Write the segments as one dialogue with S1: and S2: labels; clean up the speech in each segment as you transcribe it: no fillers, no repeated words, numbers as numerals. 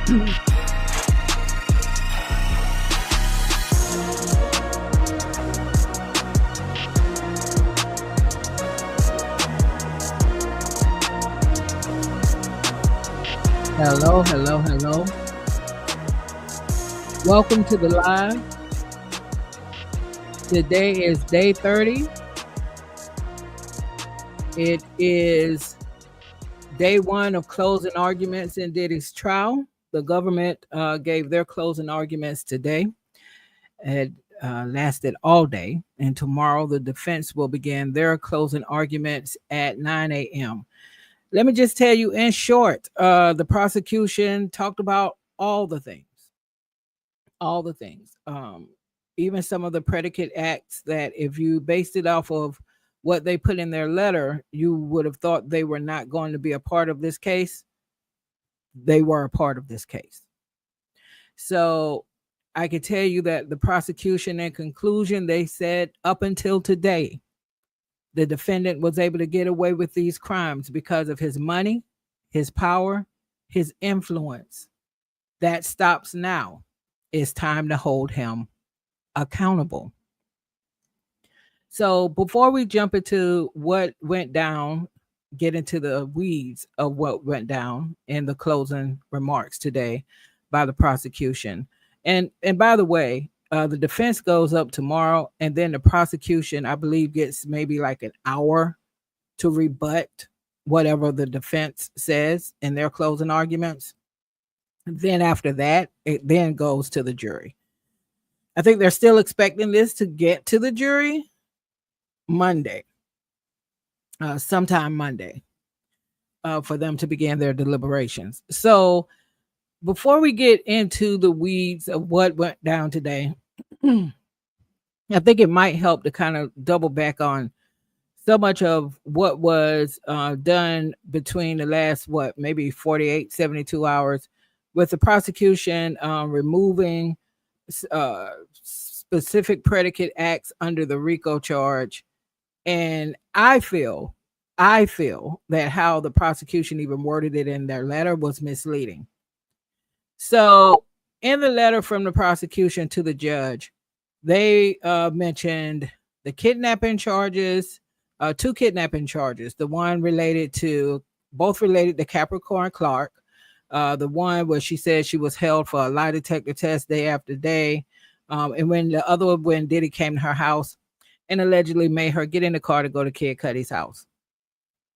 S1: Hello, hello, hello. Welcome to the live. Today is day 30. It is day 1 of closing arguments in Diddy's trial. The government gave their closing arguments today. It lasted all day. And tomorrow the defense will begin their closing arguments at 9 a.m. Let me just tell you in short, the prosecution talked about all the things. Even some of the predicate acts that if you based it off of what they put in their letter, you would have thought they were not going to be a part of this case. They were a part of this case. So I can tell you that the prosecution, in conclusion, they said up until today, the defendant was able to get away with these crimes because of his money, his power, his influence. That stops now. It's time to hold him accountable. So before we jump into what went down, get into the weeds of what went down in the closing remarks today by the prosecution. And by the way, the defense goes up tomorrow, and then the prosecution, I believe, gets maybe like an hour to rebut whatever the defense says in their closing arguments. Then after that, it then goes to the jury. I think they're still expecting this to get to the jury Monday, sometime Monday, for them to begin their deliberations. So before we get into the weeds of what went down today, I think it might help to kind of double back on so much of what was done between the last, maybe 48, 72 hours with the prosecution removing specific predicate acts under the RICO charge. And I feel that how the prosecution even worded it in their letter was misleading. So in the letter from the prosecution to the judge, they mentioned the kidnapping charges, 2 kidnapping charges, the one both related to Capricorn Clark, the one where she said she was held for a lie detector test day after day, and when the other one, when Diddy came to her house and allegedly made her get in the car to go to Kid Cudi's house.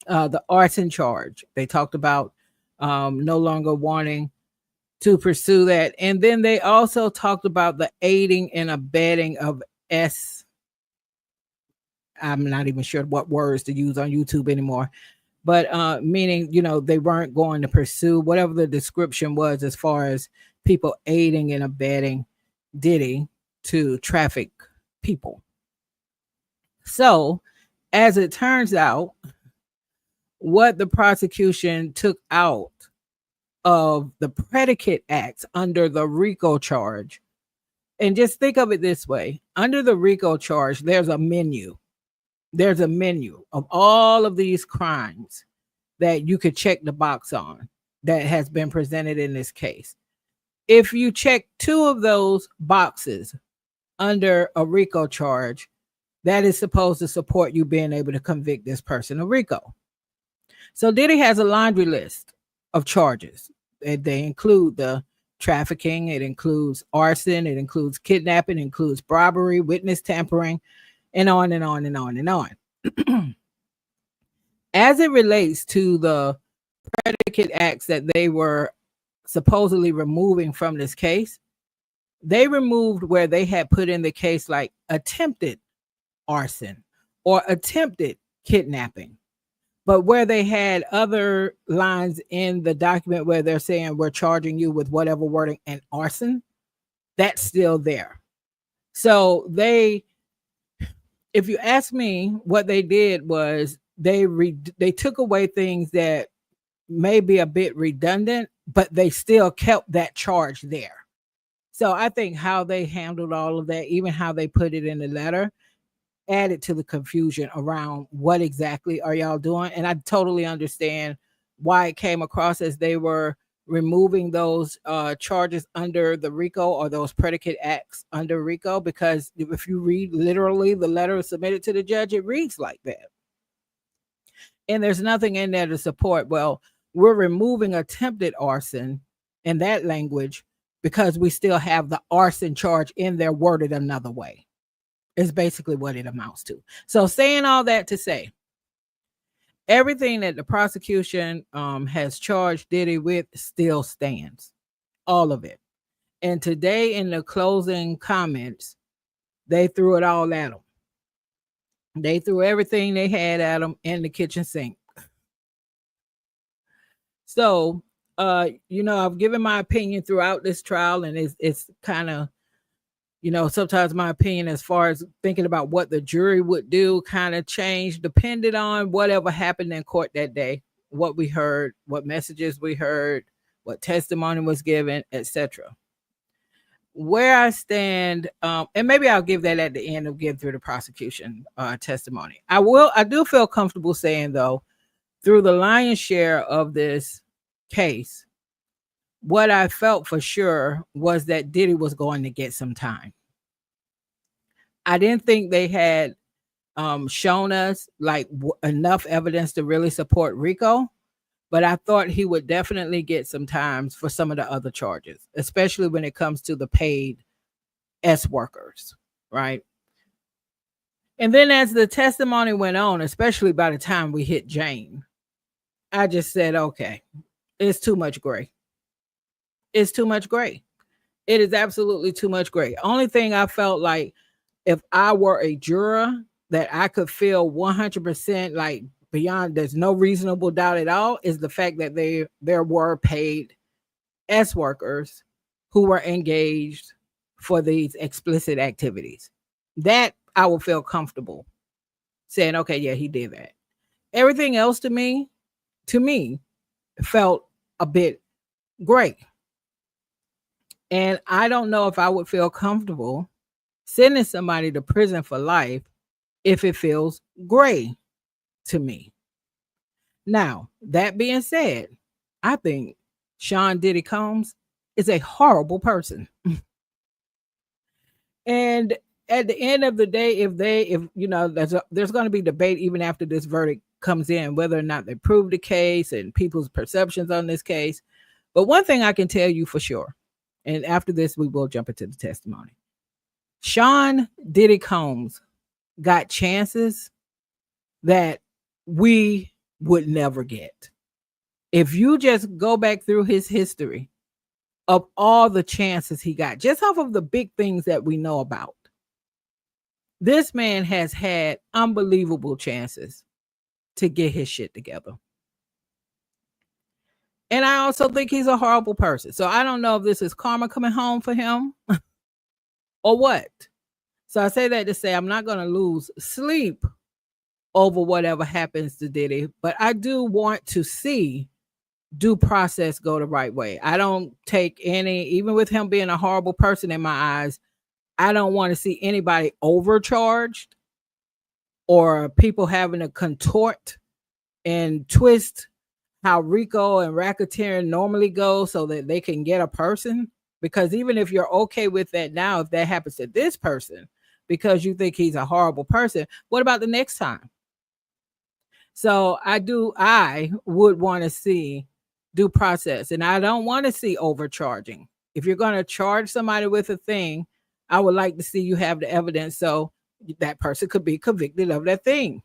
S1: The arson charge, they talked about no longer wanting to pursue that. And then they also talked about the aiding and abetting of I'm not even sure what words to use on YouTube anymore, but meaning, they weren't going to pursue whatever the description was as far as people aiding and abetting Diddy to traffic people. So as it turns out, what the prosecution took out of the predicate acts under the RICO charge, and just think of it this way, under the RICO charge, there's a menu of all of these crimes that you could check the box on that has been presented in this case. If you check 2 of those boxes under a RICO charge, that is supposed to support you being able to convict this person of RICO. So Diddy has a laundry list of charges. They include the trafficking, it includes arson, it includes kidnapping, it includes robbery, witness tampering, and on and on and on and on. As it relates to the predicate acts that they were supposedly removing from this case, they removed where they had put in the case like attempted arson or attempted kidnapping. But where they had other lines in the document where they're saying we're charging you with whatever wording and arson, that's still there. So if you ask me, what they did was they took away things that may be a bit redundant, but they still kept that charge there. So I think how they handled all of that, even how they put it in the letter, added to the confusion around what exactly are y'all doing. And I totally understand why it came across as they were removing those charges under the RICO or those predicate acts under RICO, because if you read literally the letter submitted to the judge, it reads like that. And there's nothing in there to support, well, we're removing attempted arson in that language because we still have the arson charge in there worded another way. Is basically what it amounts to. So saying all that to say, everything that the prosecution has charged Diddy with still stands. All of it. And today in the closing comments, they threw it all at him. They threw everything they had at him in the kitchen sink. So, I've given my opinion throughout this trial, and it's kind of, sometimes my opinion as far as thinking about what the jury would do kind of changed depended on whatever happened in court that day, what we heard, what messages we heard, what testimony was given, etc. Where I stand, and maybe I'll give that at the end of getting through the prosecution testimony. I do feel comfortable saying, though, through the lion's share of this case, what I felt for sure was that Diddy was going to get some time. I didn't think they had shown us enough evidence to really support RICO, but I thought he would definitely get some time for some of the other charges, especially when it comes to the paid S workers, right? And then as the testimony went on, especially by the time we hit Jane, I just said, okay, it's too much gray. It's too much gray. It is absolutely too much gray. Only thing I felt like if I were a juror that I could feel 100% like beyond, there's no reasonable doubt at all, is the fact that there were paid S workers who were engaged for these explicit activities. That I will feel comfortable saying, okay, yeah, he did that. Everything else to me felt a bit gray. And I don't know if I would feel comfortable sending somebody to prison for life if it feels gray to me. Now, that being said, I think Sean Diddy Combs is a horrible person. And at the end of the day, there's going to be debate even after this verdict comes in, whether or not they prove the case and people's perceptions on this case. But one thing I can tell you for sure, and after this, we will jump into the testimony. Sean Diddy Combs got chances that we would never get. If you just go back through his history of all the chances he got, just off of the big things that we know about, this man has had unbelievable chances to get his shit together. And I also think he's a horrible person. So I don't know if this is karma coming home for him or what. So I say that to say I'm not going to lose sleep over whatever happens to Diddy, but I do want to see due process go the right way. I don't take even with him being a horrible person in my eyes, I don't want to see anybody overcharged or people having to contort and twist how RICO and racketeering normally go so that they can get a person. Because even if you're okay with that now, if that happens to this person, because you think he's a horrible person, what about the next time? So I would want to see due process, and I don't want to see overcharging. If you're going to charge somebody with a thing, I would like to see you have the evidence so that person could be convicted of that thing.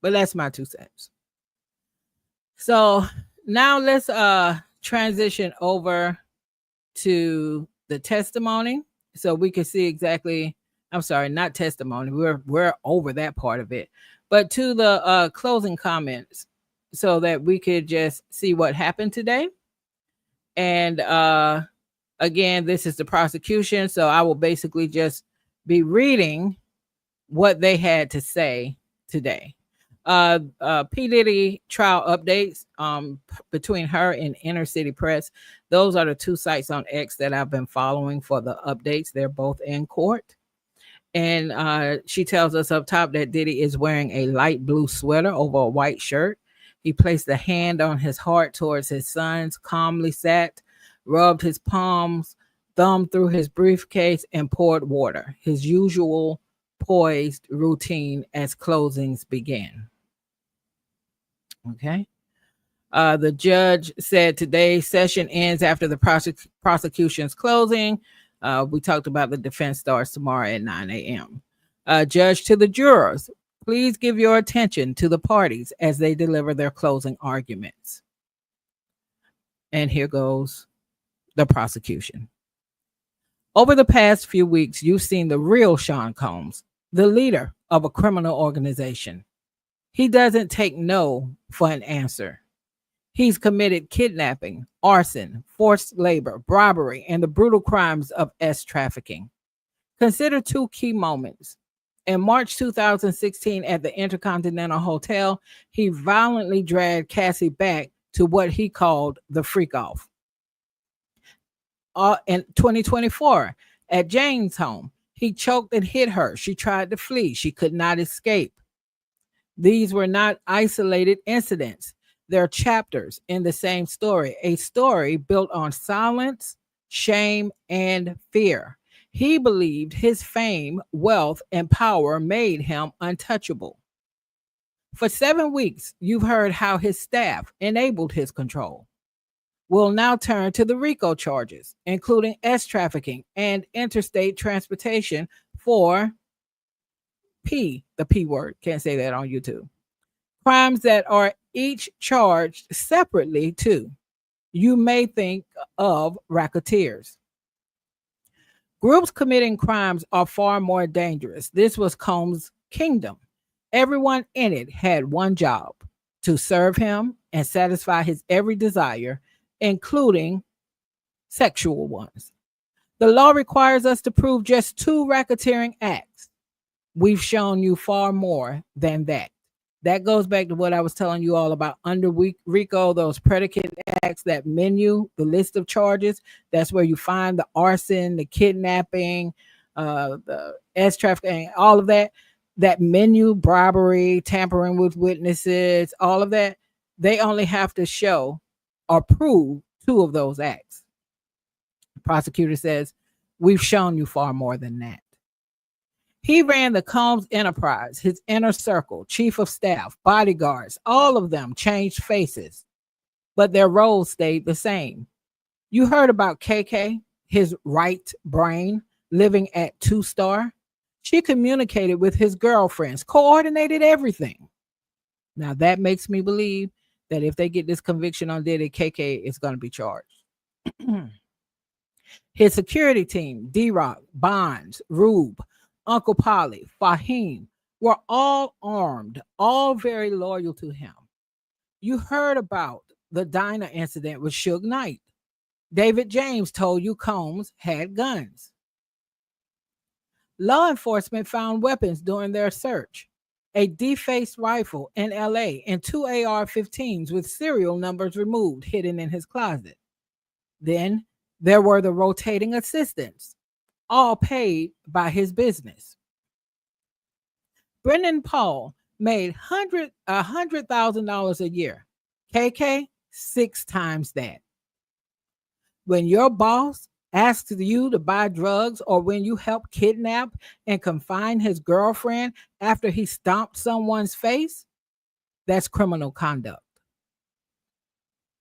S1: But that's my 2 cents. So now let's transition over to the testimony so we can see exactly, I'm sorry, not testimony. We're over that part of it, but to the closing comments so that we could just see what happened today. And again, this is the prosecution. So I will basically just be reading what they had to say today. P. Diddy trial updates between her and Inner City Press. Those are the 2 sites on X that I've been following for the updates. They're both in court. And she tells us up top that Diddy is wearing a light blue sweater over a white shirt. He placed a hand on his heart towards his sons, calmly sat, rubbed his palms, thumbed through his briefcase, and poured water, his usual poised routine as closings began. Okay. The judge said today's session ends after the prosecution's closing. We talked about the defense starts tomorrow at 9 a.m. Judge, to the jurors, please give your attention to the parties as they deliver their closing arguments. And here goes the prosecution. Over the past few weeks, you've seen the real Sean Combs, the leader of a criminal organization. He doesn't take no for an answer. He's committed kidnapping, arson, forced labor, robbery, and the brutal crimes of S-trafficking. Consider two key moments. In March 2016, at the Intercontinental Hotel, he violently dragged Cassie back to what he called the freak-off. In 2024, at Jane's home, he choked and hit her. She tried to flee. She could not escape. These were not isolated incidents. They're chapters in the same story, a story built on silence, shame, and fear. He believed his fame, wealth, and power made him untouchable. For 7 weeks, you've heard how his staff enabled his control. We'll now turn to the RICO charges, including S-trafficking and interstate transportation for P, the P word, can't say that on YouTube. Crimes that are each charged separately too. You may think of racketeers. Groups committing crimes are far more dangerous. This was Combs' kingdom. Everyone in it had one job: to serve him and satisfy his every desire, including sexual ones. The law requires us to prove just 2 racketeering acts. We've shown you far more than that. That goes back to what I was telling you all about under RICO, those predicate acts, that menu, the list of charges. That's where you find the arson, the kidnapping, the S-trafficking, all of that. That menu, bribery, tampering with witnesses, all of that. They only have to show or prove 2 of those acts. The prosecutor says, we've shown you far more than that. He ran the Combs enterprise, his inner circle, chief of staff, bodyguards, all of them changed faces, but their roles stayed the same. You heard about KK, his right brain, living at 2-star. She communicated with his girlfriends, coordinated everything. Now that makes me believe that if they get this conviction on Diddy, KK is going to be charged. His security team, D-Rock, Bonds, Rube, Uncle Polly, Fahim, were all armed, all very loyal to him. You heard about the diner incident with Suge Knight. David James told you Combs had guns. Law enforcement found weapons during their search: a defaced rifle in LA and 2 AR-15s with serial numbers removed, hidden in his closet. Then there were the rotating assistants, all paid by his business. Brendan Paul made $100,000 a year. KK, 6 times that. When your boss asks you to buy drugs, or when you help kidnap and confine his girlfriend after he stomped someone's face, that's criminal conduct.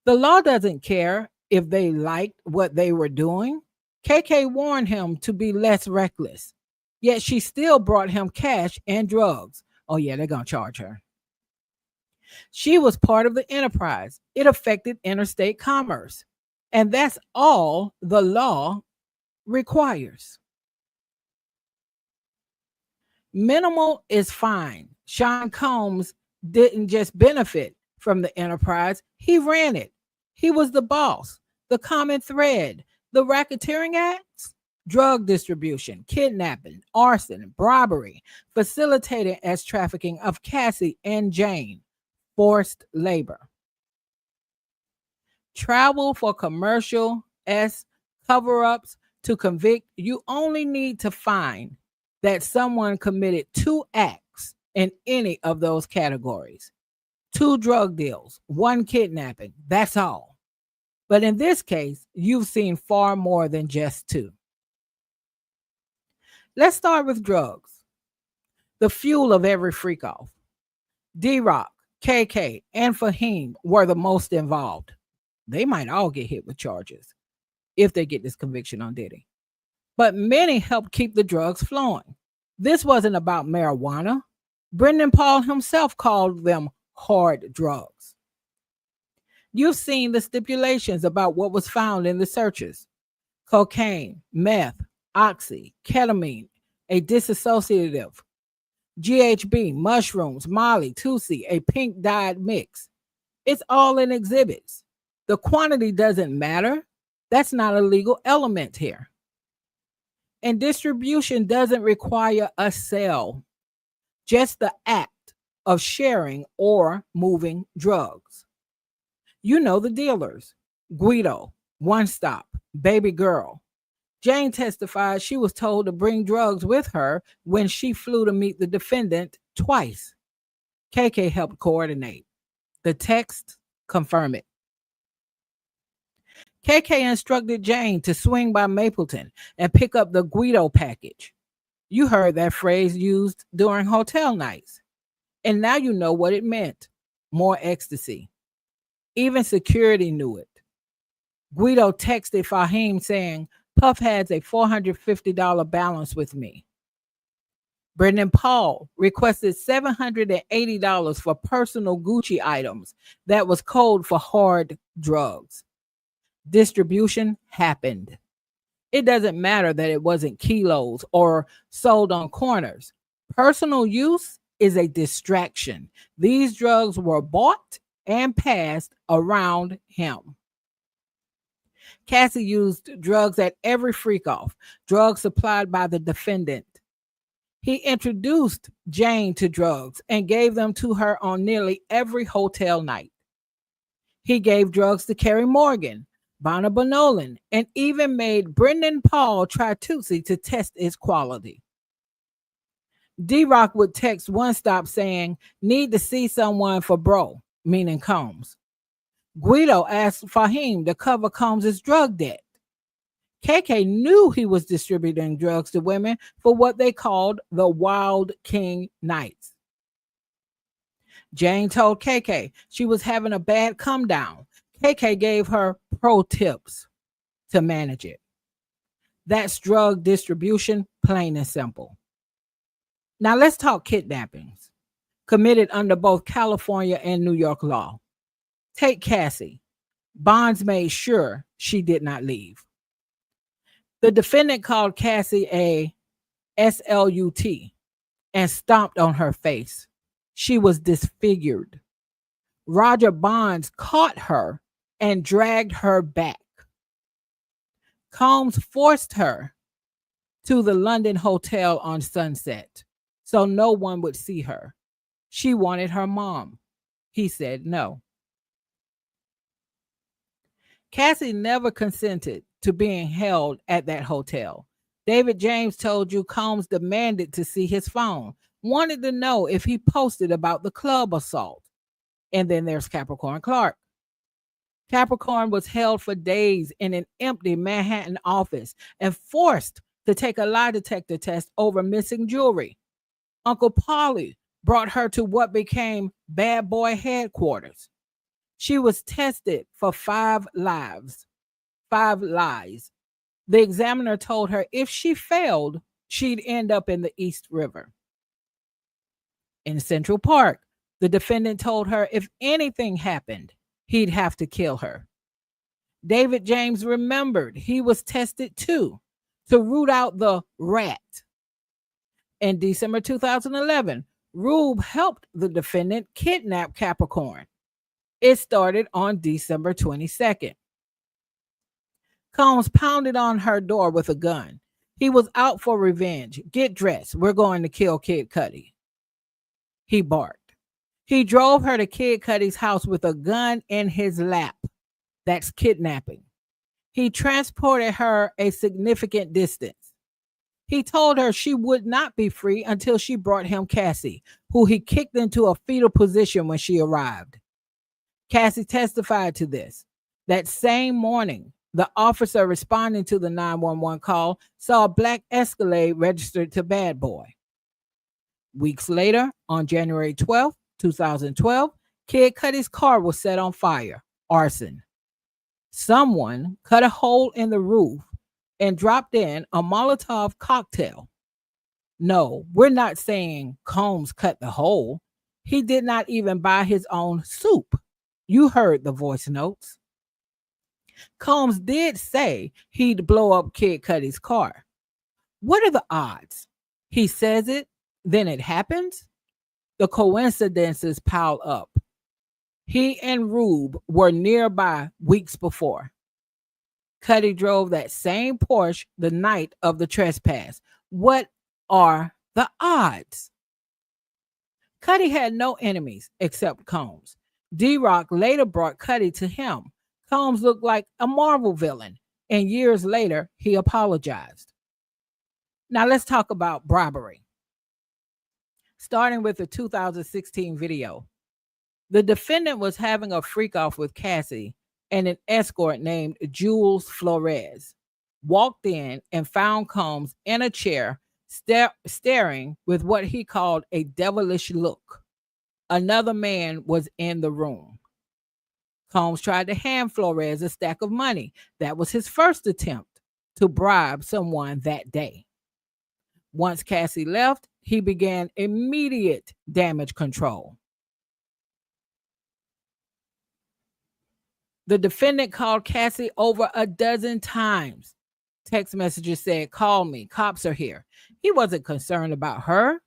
S1: The law doesn't care if they liked what they were doing. KK warned him to be less reckless, yet she still brought him cash and drugs. Oh yeah, they're going to charge her. She was part of the enterprise. It affected interstate commerce. And that's all the law requires. Minimal is fine. Sean Combs didn't just benefit from the enterprise, he ran it. He was the boss. The common thread: the racketeering acts, drug distribution, kidnapping, arson, robbery, facilitating S-trafficking of Cassie and Jane, forced labor. Travel for commercial S cover-ups to convict. You only need to find that someone committed 2 acts in any of those categories. 2 drug deals, 1 kidnapping. That's all. But in this case, you've seen far more than just 2. Let's start with drugs, the fuel of every freak off. D-Rock, KK, and Fahim were the most involved. They might all get hit with charges if they get this conviction on Diddy. But many helped keep the drugs flowing. This wasn't about marijuana. Brendan Paul himself called them hard drugs. You've seen the stipulations about what was found in the searches: cocaine, meth, oxy, ketamine, a dissociative, GHB, mushrooms, Molly, Tusi, a pink dyed mix. It's all in exhibits. The quantity doesn't matter. That's not a legal element here. And distribution doesn't require a sale, just the act of sharing or moving drugs. You know the dealers: Guido, One Stop, Baby Girl. Jane testified she was told to bring drugs with her when she flew to meet the defendant twice. KK helped coordinate. The text confirm it. KK instructed Jane to swing by Mapleton and pick up the Guido package. You heard that phrase used during hotel nights. And now you know what it meant: more ecstasy. Even security knew it. Guido texted Fahim saying, "Puff has a $450 balance with me." Brendan Paul requested $780 for personal Gucci items that was code for hard drugs. Distribution happened. It doesn't matter that it wasn't kilos or sold on corners. Personal use is a distraction. These drugs were bought and passed around him. Cassie used drugs at every freak-off, drugs supplied by the defendant. He introduced Jane to drugs and gave them to her on nearly every hotel night. He gave drugs to Kerry Morgan, Barnaba Nolan, and even made Brendan Paul try Tootsie to test its quality. D-Rock would text One Stop saying, "Need to see someone for bro," meaning Combs. Guido asked Fahim to cover Combs' drug debt. KK knew he was distributing drugs to women for what they called the Wild King Nights. Jane told KK she was having a bad come down. KK gave her pro tips to manage it. That's drug distribution, plain and simple. Now let's talk kidnappings committed under both California and New York law. Take Cassie. Bonds made sure she did not leave. The defendant called Cassie a SLUT and stomped on her face. She was disfigured. Roger Bonds caught her and dragged her back. Combs forced her to the London hotel on Sunset so no one would see her. She wanted her mom. He said no. Cassie never consented to being held at that hotel. David James told you Combs demanded to see his phone, wanted to know if he posted about the club assault. And then there's Capricorn Clark. Capricorn was held for days in an empty Manhattan office and forced to take a lie detector test over missing jewelry. Uncle Polly brought her to what became Bad Boy headquarters. She was tested for 5 lies. The examiner told her if she failed, she'd end up in the East River. In Central Park, the defendant told her if anything happened, he'd have to kill her. David James remembered he was tested too to root out the rat. In December 2011, Rube helped the defendant kidnap Capricorn. It started on December 22nd. Combs pounded on her door with a gun. He was out for revenge. "Get dressed. We're going to kill Kid Cudi." He barked. He drove her to Kid Cudi's house with a gun in his lap. That's kidnapping. He transported her a significant distance. He told her she would not be free until she brought him Cassie, who he kicked into a fetal position when she arrived. Cassie testified to this. That same morning, the officer responding to the 911 call saw a black Escalade registered to Bad Boy. Weeks later, on January 12th, 2012, Kid Cudi's car was set on fire, arson. Someone cut a hole in the roof and dropped in a Molotov cocktail. No, we're not saying Combs cut the hole. He did not even buy his own soup. You heard the voice notes. Combs did say he'd blow up Kid Cudi's car. What are the odds? He says it, then it happens? The coincidences pile up. He and Rube were nearby weeks before. Cudi drove that same Porsche the night of the trespass. What are the odds? Cudi had no enemies except Combs. D-Rock later brought Cudi to him. Combs looked like a Marvel villain, and years later, he apologized. Now let's talk about bribery. Starting with the 2016 video. The defendant was having a freak-off with Cassie, and an escort named Jules Flores walked in and found Combs in a chair staring with what he called a devilish look. Another man was in the room. Combs tried to hand Flores a stack of money. That was his first attempt to bribe someone that day. Once Cassie left, he began immediate damage control. The defendant called Cassie over a dozen times. Text messages said, "Call me, cops are here." He wasn't concerned about her.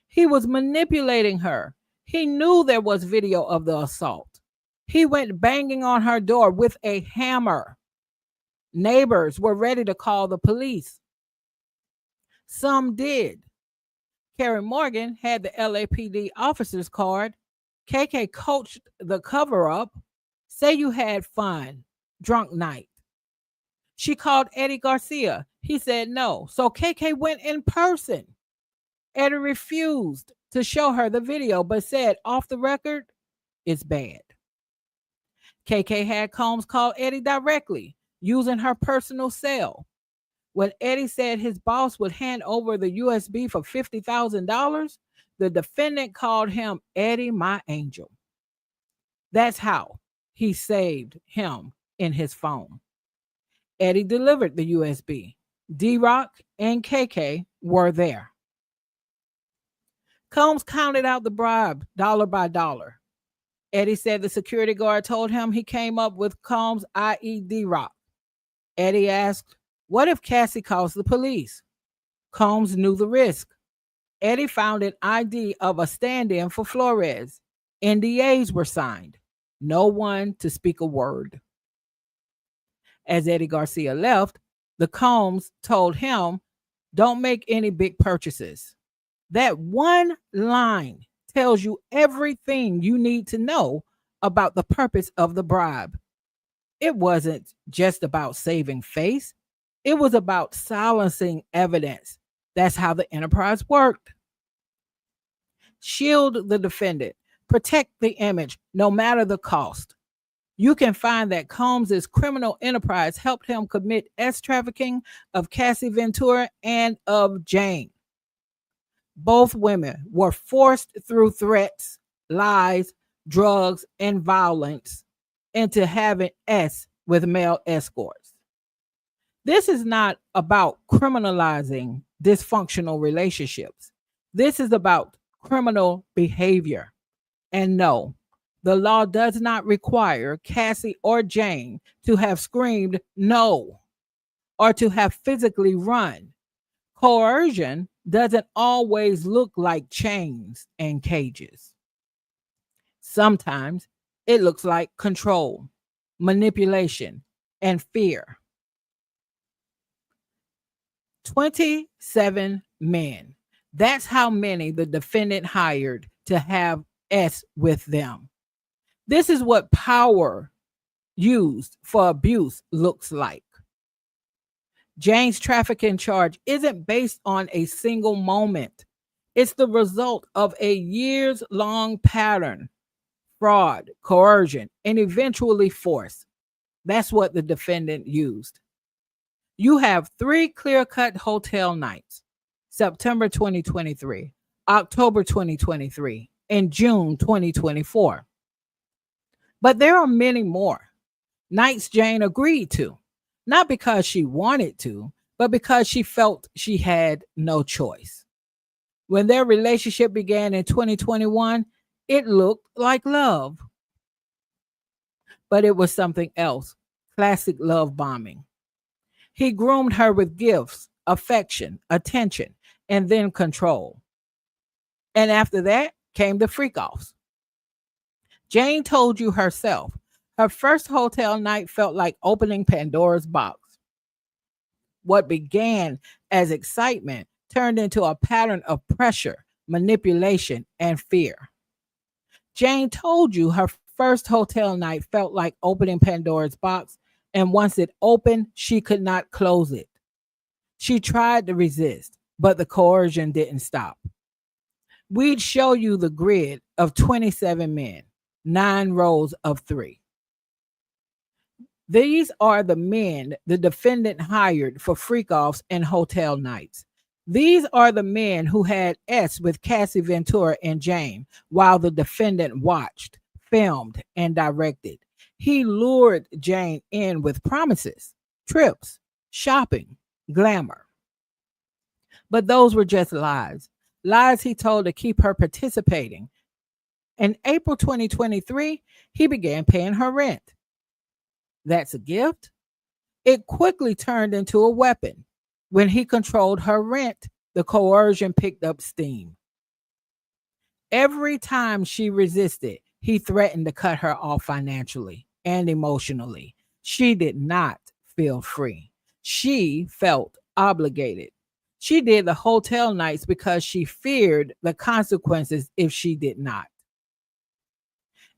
S1: He was manipulating her. He knew there was video of the assault. He went banging on her door with a hammer. Neighbors were ready to call the police. Some did. Carrie Morgan had the LAPD officer's card. KK coached the cover-up. Say you had fun. Drunk night. She called Eddie Garcia. He said no. So KK went in person. Eddie refused to show her the video, but said off the record, it's bad. KK had Combs call Eddie directly, using her personal cell. When Eddie said his boss would hand over the USB for $50,000, the defendant called him Eddie, my angel. That's how he saved him in his phone. Eddie delivered the USB. D-Rock and KK were there. Combs counted out the bribe dollar by dollar. Eddie said the security guard told him he came up with Combs, i.e. D-Rock. Eddie asked, what if Cassie calls the police? Combs knew the risk. Eddie found an ID of a stand-in for Flores. NDAs were signed. No one to speak a word. As Eddie Garcia left, the Combs told him, don't make any big purchases. That one line tells you everything you need to know about the purpose of the bribe. It wasn't just about saving face. It was about silencing evidence. That's how the enterprise worked. Shield the defendant. Protect the image, no matter the cost. You can find that Combs' criminal enterprise helped him commit S-trafficking of Cassie Ventura and of Jane. Both women were forced through threats, lies, drugs, and violence into having S with male escorts. This is not about criminalizing dysfunctional relationships. This is about criminal behavior. And no, the law does not require Cassie or Jane to have screamed no or to have physically run. Coercion doesn't always look like chains and cages. Sometimes it looks like control, manipulation, and fear. 27 men. That's how many the defendant hired to have S with them. This is what power used for abuse looks like. Jane's trafficking charge isn't based on a single moment. It's the result of a years long pattern: fraud, coercion, and eventually force. That's what the defendant used. You have three clear cut hotel nights: September 2023, October 2023, and June 2024. But there are many more nights Jane agreed to, not because she wanted to, but because she felt she had no choice. When their relationship began in 2021, it looked like love, but it was something else: classic love bombing. He groomed her with gifts, affection, attention, and then control. And after that came the freak offs. Jane told you herself her first hotel night felt like opening Pandora's box. What began as excitement turned into a pattern of pressure, manipulation, and fear. Jane told you her first hotel night felt like opening Pandora's box, and once it opened, she could not close it. She tried to resist, but the coercion didn't stop. We'd show you the grid of 27 men, 9 rows of 3. These are the men the defendant hired for freak offs and hotel nights. These are the men who had S with Cassie Ventura and Jane while the defendant watched, filmed, and directed. He lured Jane in with promises, trips, shopping, glamour. But those were just lies. Lies he told to keep her participating. In April 2023, he began paying her rent. That's a gift? It quickly turned into a weapon. When he controlled her rent, the coercion picked up steam. Every time she resisted, he threatened to cut her off financially and emotionally. She did not feel free. She felt obligated. She did the hotel nights because she feared the consequences if she did not.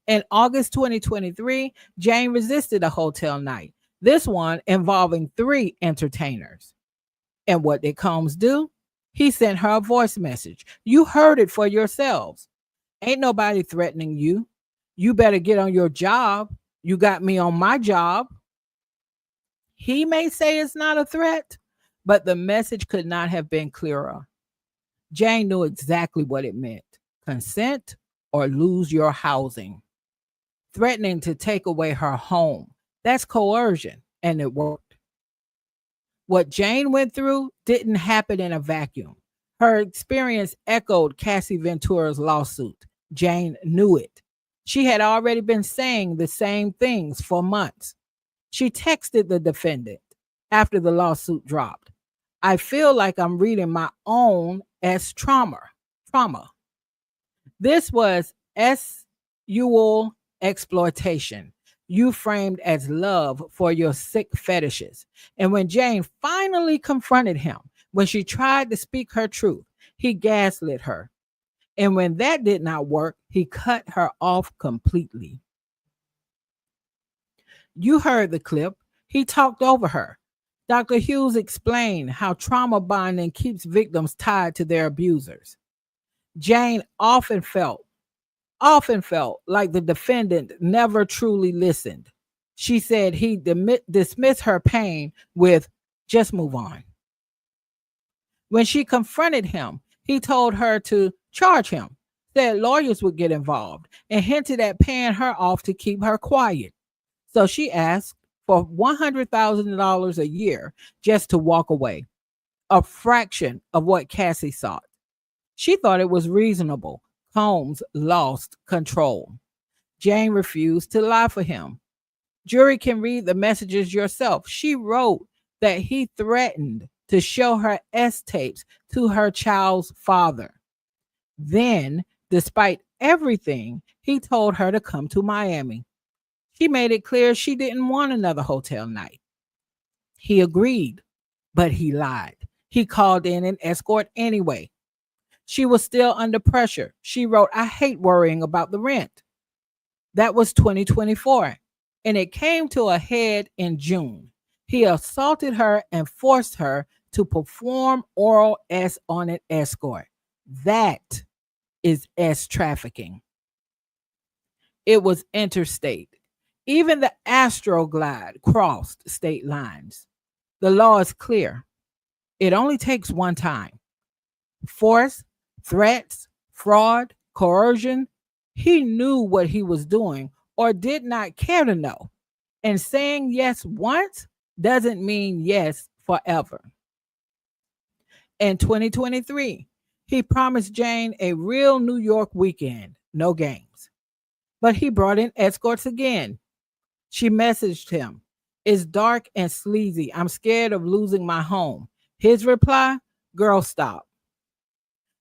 S1: In August 2023, Jane resisted a hotel night, this one involving 3 entertainers. And what did Combs do? He sent her a voice message. You heard it for yourselves. Ain't nobody threatening you. You better get on your job. You got me on my job. He may say it's not a threat, but the message could not have been clearer. Jane knew exactly what it meant: consent or lose your housing. Threatening to take away her home. That's coercion, and it worked. What Jane went through didn't happen in a vacuum. Her experience echoed Cassie Ventura's lawsuit. Jane knew it. She had already been saying the same things for months. She texted the defendant after the lawsuit dropped. I feel like I'm reading my own S-trauma. This was S-ual exploitation, you framed as love for your sick fetishes. And when Jane finally confronted him, when she tried to speak her truth, he gaslit her. And when that did not work, he cut her off completely. You heard the clip. He talked over her. Dr. Hughes explained how trauma bonding keeps victims tied to their abusers. Jane often felt like the defendant never truly listened. She said he dismissed her pain with, just move on. When she confronted him, he told her to charge him, said lawyers would get involved, and hinted at paying her off to keep her quiet. So she asked for $100,000 a year just to walk away, a fraction of what Cassie sought. She thought it was reasonable. Combs lost control. Jane refused to lie for him. Jury can read the messages yourself. She wrote that he threatened to show her S tapes to her child's father. Then, despite everything, he told her to come to Miami. She made it clear she didn't want another hotel night. He agreed, but he lied. He called in an escort anyway. She was still under pressure. She wrote, I hate worrying about the rent. That was 2024. And it came to a head in June. He assaulted her and forced her to perform oral S on an escort. That is S trafficking. It was interstate. Even the Astroglide crossed state lines. The law is clear. It only takes one time. Force, threats, fraud, coercion. He knew what he was doing or did not care to know. And saying yes once doesn't mean yes forever. In 2023, he promised Jane a real New York weekend, no games. But he brought in escorts again. She messaged him, "It's dark and sleazy. I'm scared of losing my home." His reply, "Girl, stop."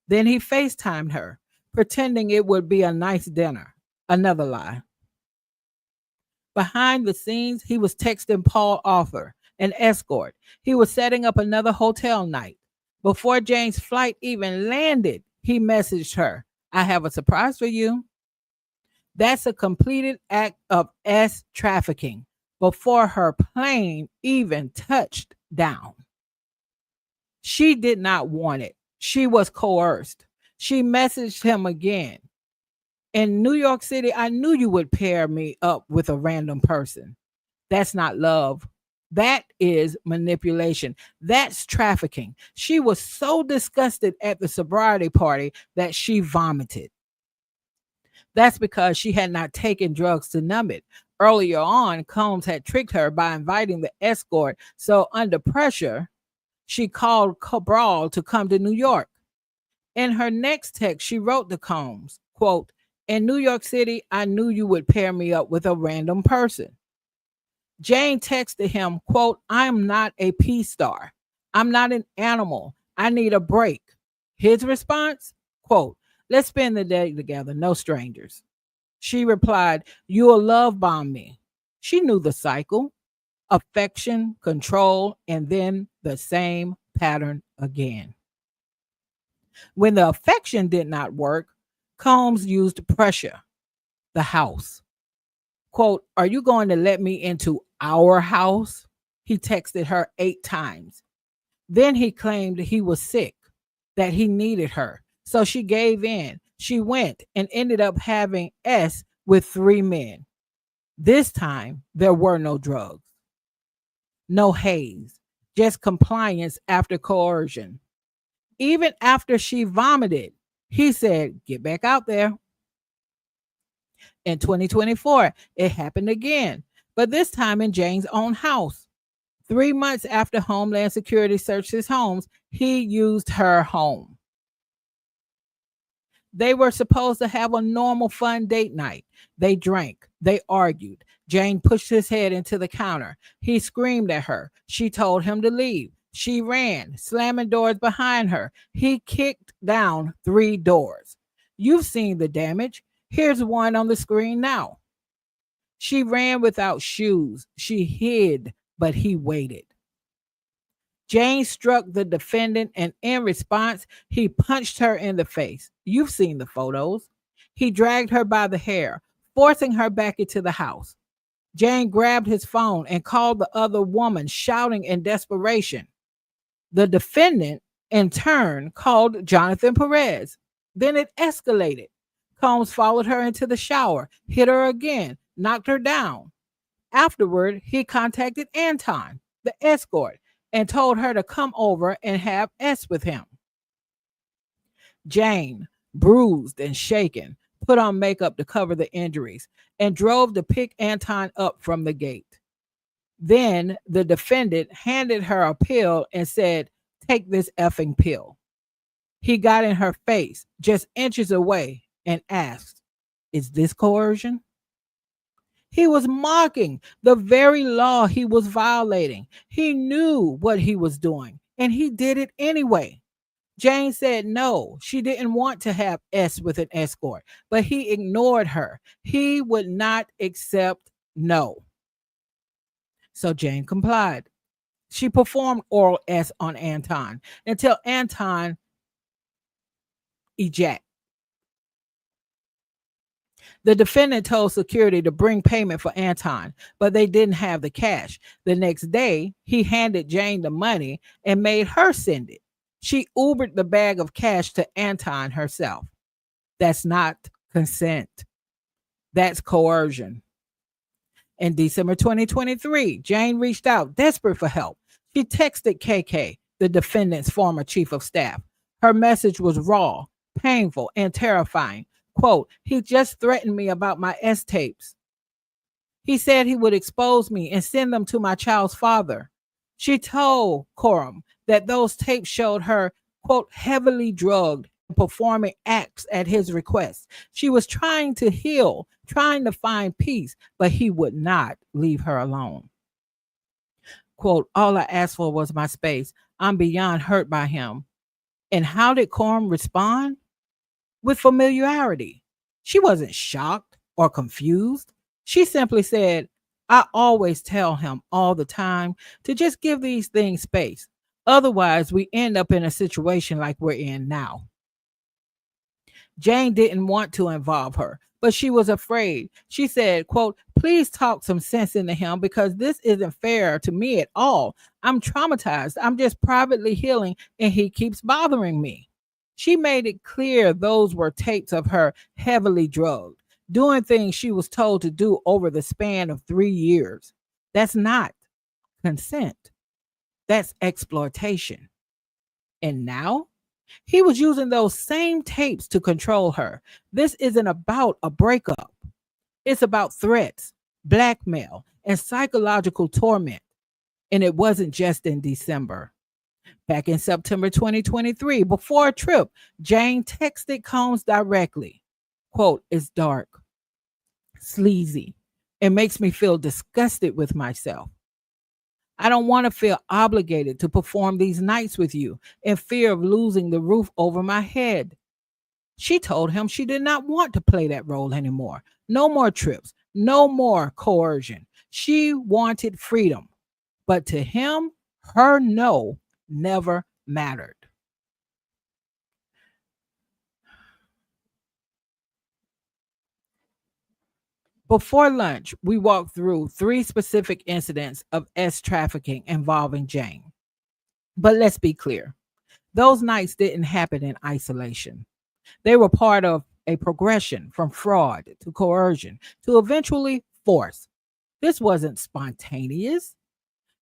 S1: Then he FaceTimed her, pretending it would be a nice dinner. Another lie. Behind the scenes, he was texting Paul Arthur, an escort. He was setting up another hotel night. Before Jane's flight even landed, he messaged her, "I have a surprise for you." That's a completed act of S trafficking before her plane even touched down. She did not want it. She was coerced. She messaged him again. "In New York City, I knew you would pair me up with a random person." That's not love. That is manipulation. That's trafficking. She was so disgusted at the sobriety party that she vomited. That's because she had not taken drugs to numb it. Earlier on, Combs had tricked her by inviting the escort. So, under pressure, she called Cabral to come to New York. In her next text, she wrote to Combs, quote, "In New York City, I knew you would pair me up with a random person." Jane texted him, quote, "I'm not a P star. I'm not an animal. I need a break." His response, quote, "Let's spend the day together, no strangers." She replied, "You'll love bomb me." She knew the cycle: affection, control, and then the same pattern again. When the affection did not work, Combs used pressure. The house. Quote, "Are you going to let me into our house?" He texted her 8 times. Then he claimed he was sick, that he needed her. So she gave in. She went and ended up having S with 3 men. This time, there were no drugs, no haze, just compliance after coercion. Even after she vomited, he said, "Get back out there." In 2024, it happened again, but this time in Jane's own house. 3 months after Homeland Security searched his homes, he used her home. They were supposed to have a normal, fun date night. They drank. They argued. Jane pushed his head into the counter. He screamed at her. She told him to leave. She ran, slamming doors behind her. He kicked down 3 doors. You've seen the damage. Here's one on the screen now. She ran without shoes. She hid, but he waited. Jane struck the defendant, and in response, he punched her in the face. You've seen the photos. He dragged her by the hair, forcing her back into the house. Jane grabbed his phone and called the other woman, shouting in desperation. The defendant, in turn, called Jonathan Perez. Then it escalated. Combs followed her into the shower, hit her again, knocked her down. Afterward, he contacted Anton, the escort, and told her to come over and have S with him. Jane, bruised and shaken, put on makeup to cover the injuries and drove to pick Anton up from the gate. Then the defendant handed her a pill and said, "Take this effing pill." He got in her face, just inches away, and asked, "Is this coercion?" He was mocking the very law he was violating. He knew what he was doing, and he did it anyway. Jane said no, she didn't want to have S with an escort, but he ignored her. He would not accept no. So Jane complied. She performed oral S on Anton until Anton ejected. The defendant told security to bring payment for Anton, but they didn't have the cash. The next day, he handed Jane the money and made her send it. She Ubered the bag of cash to Anton herself. That's not consent. That's coercion. In December 2023, Jane reached out desperate for help. She texted KK, the defendant's former chief of staff. Her message was raw, painful, and terrifying. Quote, he just threatened me about my S tapes. He said he would expose me and send them to my child's father. She told Coram that those tapes showed her, quote, heavily drugged and performing acts at his request. She was trying to heal, trying to find peace, but he would not leave her alone. Quote, all I asked for was my space. I'm beyond hurt by him. And how did Coram respond? With familiarity. She wasn't shocked or confused. She simply said, I always tell him all the time to just give these things space. Otherwise, we end up in a situation like we're in now. Jane didn't want to involve her, but she was afraid. She said, quote, please talk some sense into him because this isn't fair to me at all. I'm traumatized. I'm just privately healing and he keeps bothering me. She made it clear those were tapes of her heavily drugged, doing things she was told to do over the span of 3 years. That's not consent. That's exploitation. And now he was using those same tapes to control her. This isn't about a breakup. It's about threats, blackmail, and psychological torment. And it wasn't just in December. Back in September 2023, before a trip, Jane texted Combs directly. Quote, it's dark, sleazy. It makes me feel disgusted with myself. I don't want to feel obligated to perform these nights with you in fear of losing the roof over my head. She told him she did not want to play that role anymore. No more trips, no more coercion. She wanted freedom. But to him, her no never mattered. Before lunch, we walked through 3 specific incidents of S trafficking involving Jane. But let's be clear, those nights didn't happen in isolation. They were part of a progression from fraud to coercion to eventually force. This wasn't spontaneous.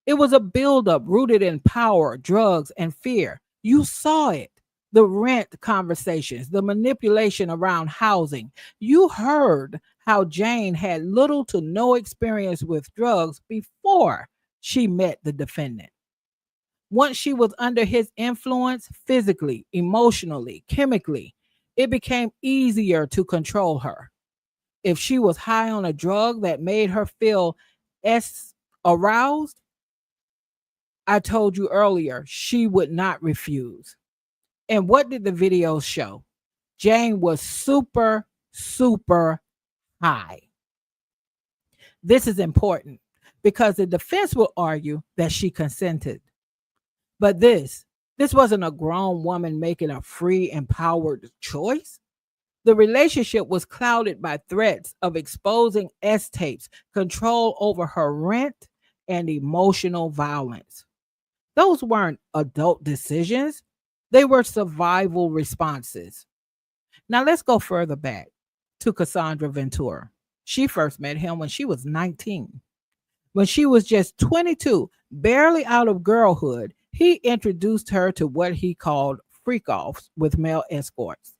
S1: It was a buildup rooted in power, drugs, and fear. You saw it. The rent conversations, the manipulation around housing. You heard how Jane had little to no experience with drugs before she met the defendant. Once she was under his influence, physically, emotionally, chemically, it became easier to control her. If she was high on a drug that made her feel aroused, I told you earlier, she would not refuse. And what did the videos show? Jane was super, super high. This is important because the defense will argue that she consented. But this wasn't a grown woman making a free, empowered choice. The relationship was clouded by threats of exposing S tapes, control over her rent, and emotional violence. Those weren't adult decisions. They were survival responses. Now let's go further back to Cassandra Ventura. She first met him when she was 19. When she was just 22, barely out of girlhood, he introduced her to what he called freak-offs with male escorts.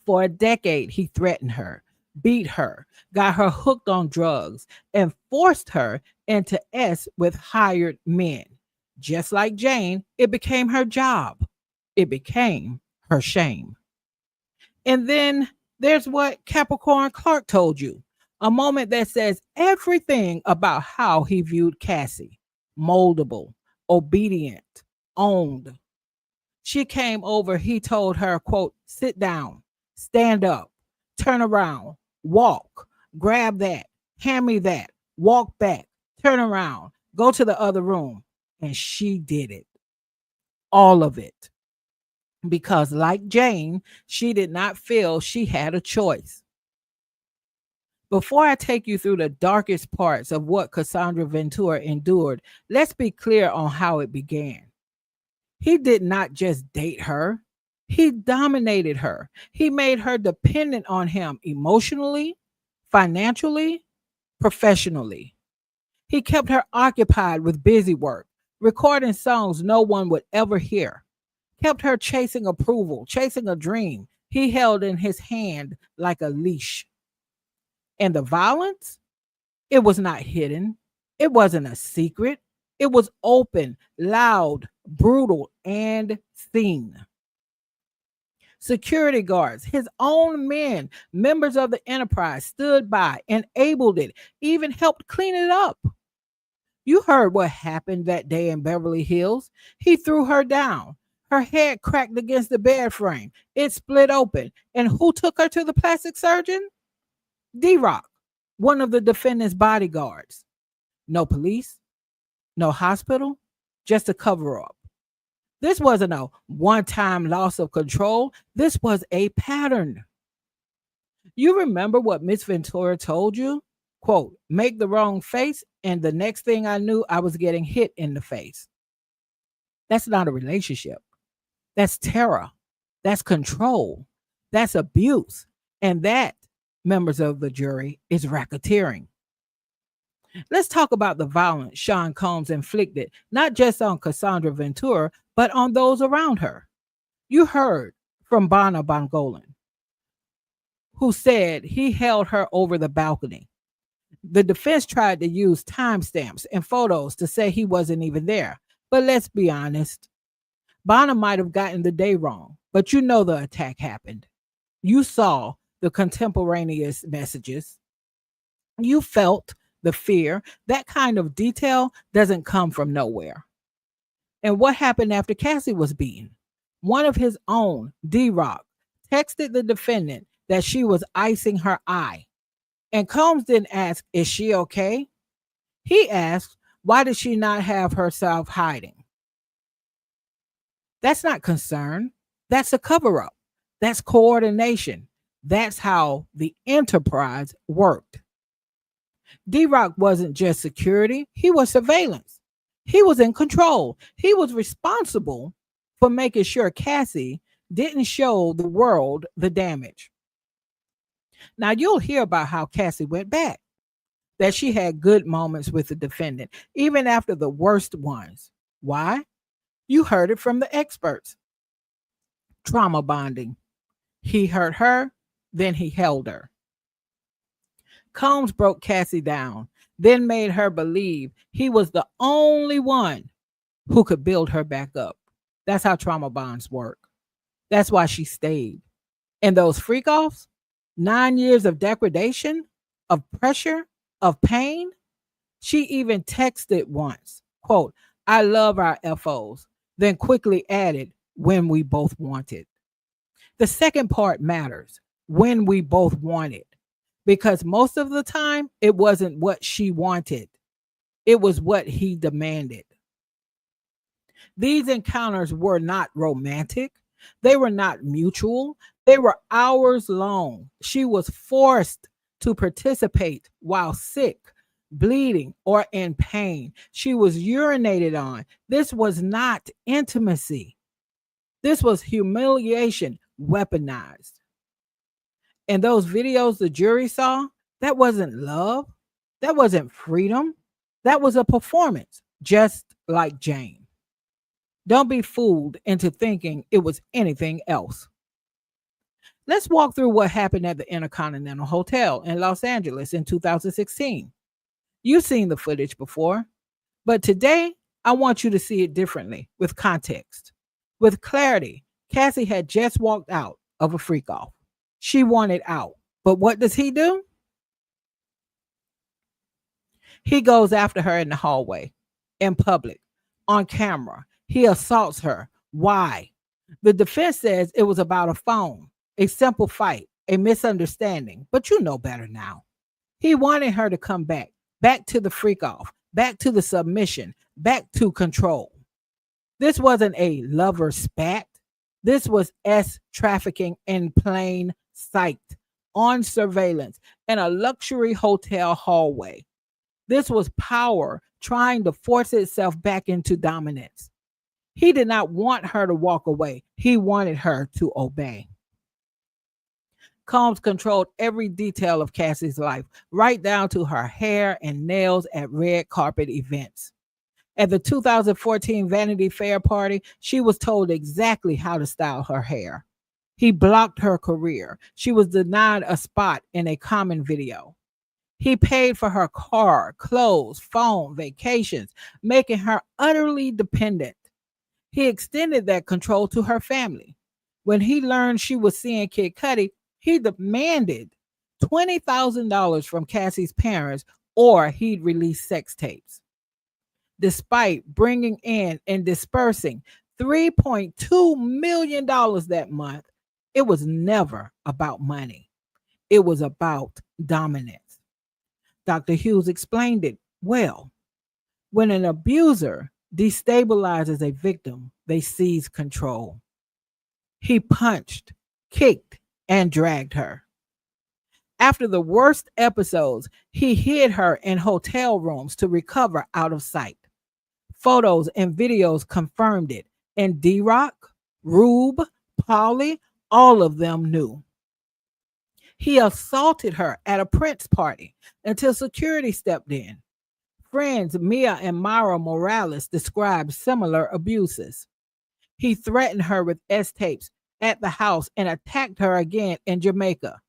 S1: For a decade, he threatened her, beat her, got her hooked on drugs, and forced her into S with hired men. Just like Jane, it became her job. It became her shame. And then there's what Capricorn Clark told you, a moment that says everything about how he viewed Cassie: moldable, obedient, owned. She came over, he told her, quote, sit down, stand up, turn around, walk, grab that, hand me that, walk back, turn around, go to the other room. And she did it. All of it. Because like Jane, she did not feel she had a choice. Before I take you through the darkest parts of what Cassandra Ventura endured, let's be clear on how it began. He did not just date her, he dominated her. He made her dependent on him emotionally, financially, professionally. He kept her occupied with busy work, recording songs no one would ever hear, kept her chasing approval, chasing a dream he held in his hand like a leash. And the violence, it was not hidden. It wasn't a secret. It was open, loud, brutal, and seen. Security guards, his own men, members of the enterprise stood by, enabled it, even helped clean it up. You heard what happened that day in Beverly Hills. He threw her down. Her head cracked against the bed frame. It split open. And who took her to the plastic surgeon? D-Rock, one of the defendant's bodyguards. No police, no hospital, just a cover-up. This wasn't a one-time loss of control. This was a pattern. You remember what Miss Ventura told you? Quote, make the wrong face, and the next thing I knew, I was getting hit in the face. That's not a relationship. That's terror. That's control. That's abuse. And that, members of the jury, is racketeering. Let's talk about the violence Sean Combs inflicted, not just on Cassandra Ventura, but on those around her. You heard from Bana Bongolan, who said he held her over the balcony. The defense tried to use timestamps and photos to say he wasn't even there. But let's be honest. Bana might have gotten the day wrong, but you know the attack happened. You saw the contemporaneous messages. You felt the fear. That kind of detail doesn't come from nowhere. And what happened after Cassie was beaten? One of his own, D-Rock, texted the defendant that she was icing her eye. And Combs didn't ask, is she okay? He asked, why did she not have herself hiding? That's not concern. That's a cover-up. That's coordination. That's how the enterprise worked. D-Rock wasn't just security. He was surveillance. He was in control. He was responsible for making sure Cassie didn't show the world the damage. Now, you'll hear about how Cassie went back, that she had good moments with the defendant, even after the worst ones. Why? You heard it from the experts. Trauma bonding. He hurt her, then he held her. Combs broke Cassie down, then made her believe he was the only one who could build her back up. That's how trauma bonds work. That's why she stayed. And those freak-offs, 9 years of degradation, of pressure, of pain. She even texted once, quote, I love our FOs, then quickly added, when we both wanted. The second part matters, when we both wanted, because most of the time it wasn't what she wanted. It was what he demanded. These encounters were not romantic. They were not mutual. They were hours long. She was forced to participate while sick, bleeding, or in pain. She was urinated on. This was not intimacy. This was humiliation weaponized. And those videos the jury saw, that wasn't love. That wasn't freedom. That was a performance, just like Jane. Don't be fooled into thinking it was anything else. Let's walk through what happened at the Intercontinental Hotel in Los Angeles in 2016. You've seen the footage before, but today I want you to see it differently, with context. With clarity, Cassie had just walked out of a freak-off. She wanted out, but what does he do? He goes after her in the hallway, in public, on camera. He assaults her. Why? The defense says it was about a phone, a simple fight, a misunderstanding, but you know better now. He wanted her to come back to the freak-off, back to the submission, back to control. This wasn't a lover spat. This was S-trafficking in plain sight, on surveillance in a luxury hotel hallway. This was power trying to force itself back into dominance. He did not want her to walk away. He wanted her to obey. Combs controlled every detail of Cassie's life, right down to her hair and nails at red carpet events. At the 2014 Vanity Fair party, she was told exactly how to style her hair. He blocked her career. She was denied a spot in a Common video. He paid for her car, clothes, phone, vacations, making her utterly dependent. He extended that control to her family. When he learned she was seeing Kid Cudi, he demanded $20,000 from Cassie's parents or he'd release sex tapes. Despite bringing in and dispersing $3.2 million that month, it was never about money. It was about dominance. Dr. Hughes explained it well. When an abuser destabilizes a victim, they seize control. He punched, kicked, and dragged her. After the worst episodes, he hid her in hotel rooms to recover out of sight. Photos and videos confirmed it, and D-Rock, Rube, Polly, all of them knew. He assaulted her at a Prince party until security stepped in. Friends Mia and Myra Morales described similar abuses. He threatened her with S-tapes at the house and attacked her again in Jamaica.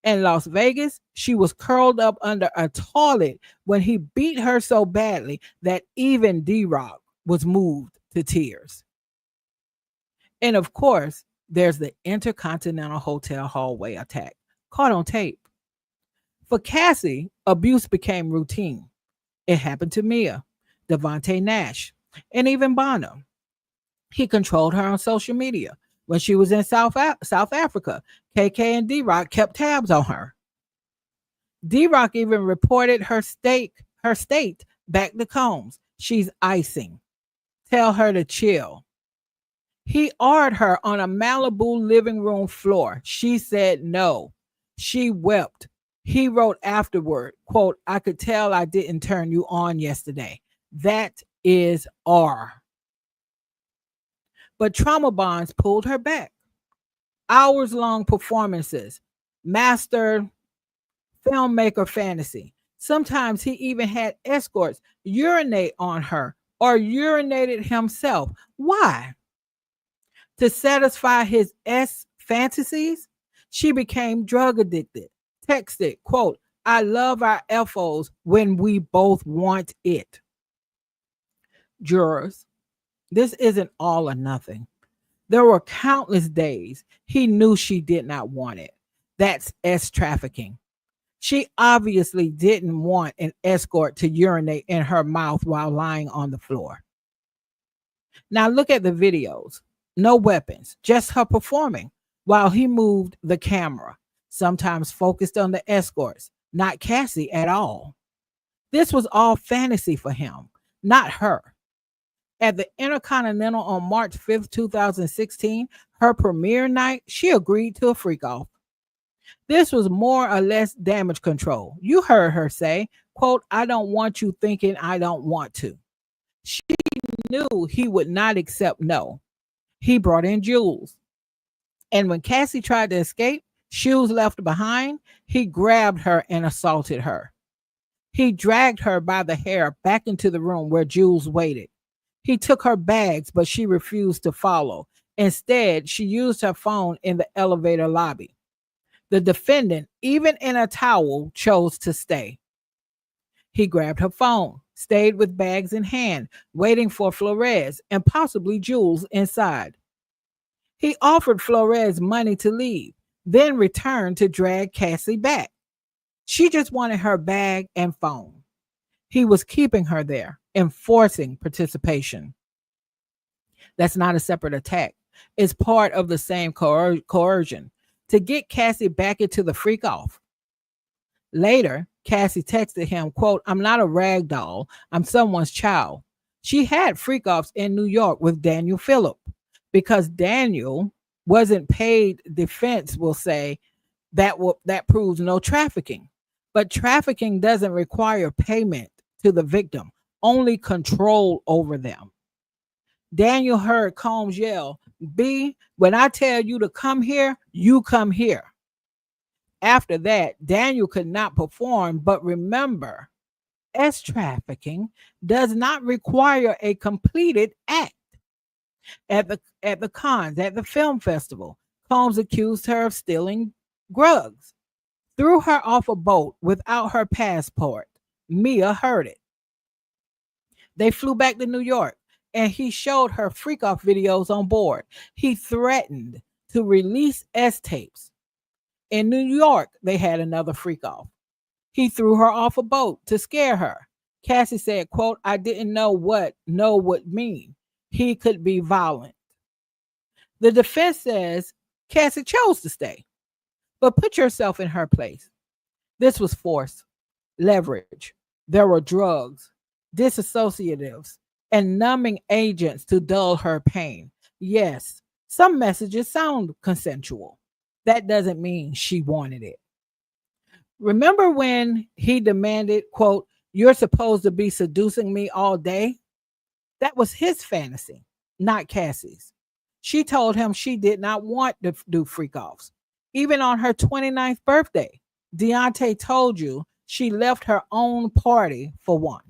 S1: In Las Vegas, she was curled up under a toilet when he beat her so badly that even D-Rock was moved to tears. And of course, there's the Intercontinental Hotel hallway attack, caught on tape. For Cassie, abuse became routine. It happened to Mia, Devontae Nash, and even Bono. He controlled her on social media. When she was in South Africa, KK and D-Rock kept tabs on her. D-Rock even reported her state back to Combs. She's icing. Tell her to chill. He ordered her on a Malibu living room floor. She said no. She wept. He wrote afterward, quote, "I could tell I didn't turn you on yesterday. That is R." But trauma bonds pulled her back. Hours-long performances, master filmmaker fantasy. Sometimes he even had escorts urinate on her or urinated himself. Why? To satisfy his S fantasies, she became drug addicted. Texted, quote, "I love our FOs when we both want it." Jurors, this isn't all or nothing. There were countless days he knew she did not want it. That's S-trafficking. She obviously didn't want an escort to urinate in her mouth while lying on the floor. Now look at the videos. No weapons, just her performing while he moved the camera, sometimes focused on the escorts, not Cassie at all. This was all fantasy for him, not her. At the Intercontinental on March 5th, 2016, her premiere night, she agreed to a freak off. This was more or less damage control. You heard her say, quote, "I don't want you thinking I don't want to." She knew he would not accept no. He brought in Jules. And when Cassie tried to escape, shoes left behind, he grabbed her and assaulted her. He dragged her by the hair back into the room where Jules waited. He took her bags, but she refused to follow. Instead, she used her phone in the elevator lobby. The defendant, even in a towel, chose to stay. He grabbed her phone, stayed with bags in hand, waiting for Flores and possibly Jules inside. He offered Flores money to leave, then returned to drag Cassie back. She just wanted her bag and phone. He was keeping her there, enforcing participation. That's not a separate attack. It's part of the same coercion to get Cassie back into the freak off. Later, Cassie texted him, quote, "I'm not a rag doll. I'm someone's child." She had freak offs in New York with Daniel Phillip because Daniel wasn't paid, defense will say, That proves no trafficking. But trafficking doesn't require payment to the victim, only control over them. Daniel heard Combs yell, B, when I tell you to come here, you come here. After that, Daniel could not perform, but remember, S-trafficking does not require a completed act. At the cons, at the film festival, Combs accused her of stealing drugs, threw her off a boat without her passport. Mia heard it. They flew back to New York and he showed her freak off videos on board. He threatened to release S tapes. In New York, they had another freak off. He threw her off a boat to scare her. Cassie said, quote, I didn't know what no would mean. He could be violent. The defense says Cassie chose to stay, but put yourself in her place. This was force, leverage. There were drugs, disassociatives, and numbing agents to dull her pain. Yes, some messages sound consensual. That doesn't mean she wanted it. Remember when he demanded, quote, you're supposed to be seducing me all day? That was his fantasy, not Cassie's. She told him she did not want to do freak offs. Even on her 29th birthday, Deontay told you she left her own party for one.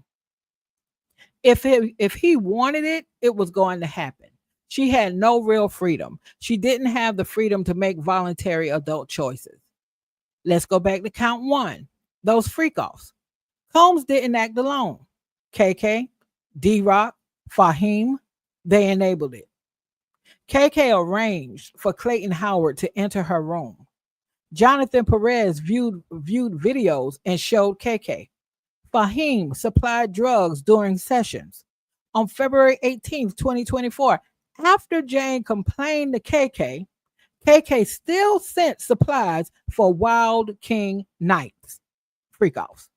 S1: If he wanted it, it was going to happen. She had no real freedom. She didn't have the freedom to make voluntary adult choices. Let's go back to count one, those freak offs. Combs didn't act alone. KK, D-Rock, Fahim, they enabled it. KK arranged for Clayton Howard to enter her room. Jonathan Perez viewed videos and showed KK. Fahim supplied drugs during sessions. On February 18th, 2024, after Jane complained to KK, KK still sent supplies for Wild King nights, freak-offs.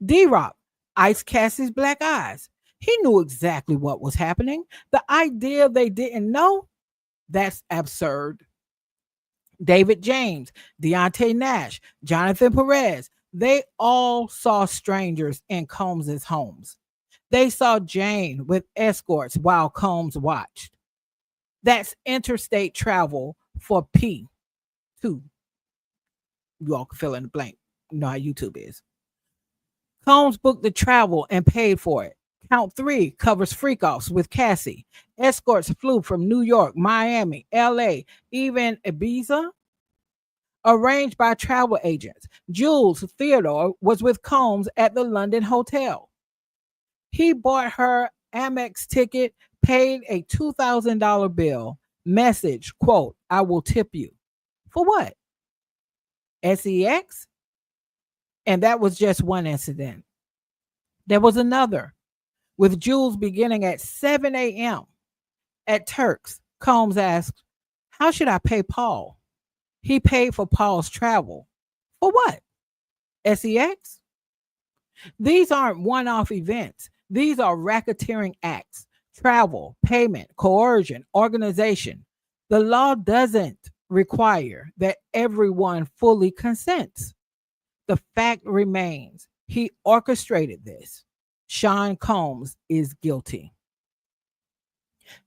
S1: D-Rock iced Cassie's black eyes. He knew exactly what was happening. The idea they didn't know, that's absurd. David James, Deontay Nash, Jonathan Perez, they all saw strangers in Combs' homes. They saw Jane with escorts while Combs watched. That's interstate travel for P2. You all can fill in the blank. You know how YouTube is. Combs booked the travel and paid for it. Count 3 covers freak-offs with Cassie. Escorts flew from New York, Miami, LA, even Ibiza, arranged by travel agents. Jules Theodore was with Combs at the London hotel. He bought her Amex ticket, paid a $2,000 bill, message, quote, I will tip you. For what? SEX? And that was just one incident. There was another, with Jules beginning at 7 a.m. At Turks. Combs asked, how should I pay Paul? He paid for Paul's travel. For what? SEX? These aren't one-off events. These are racketeering acts. Travel, payment, coercion, organization. The law doesn't require that everyone fully consents. The fact remains, he orchestrated this. Sean Combs is guilty.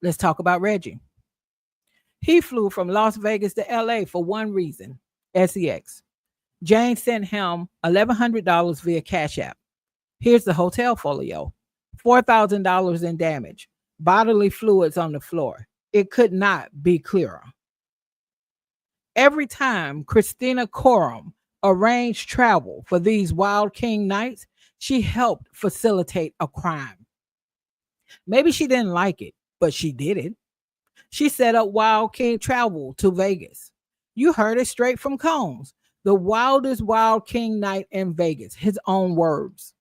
S1: Let's talk about Reggie. He flew from Las Vegas to LA for one reason, SEX. Jane sent him $1,100 via Cash App. Here's the hotel folio. $4,000 in damage. Bodily fluids on the floor. It could not be clearer. Every time Christina Coram arranged travel for these Wild King nights, she helped facilitate a crime. Maybe she didn't like it, but she did it. She set up Wild King travel to Vegas. You heard it straight from Combs. The wildest Wild King night in Vegas, his own words.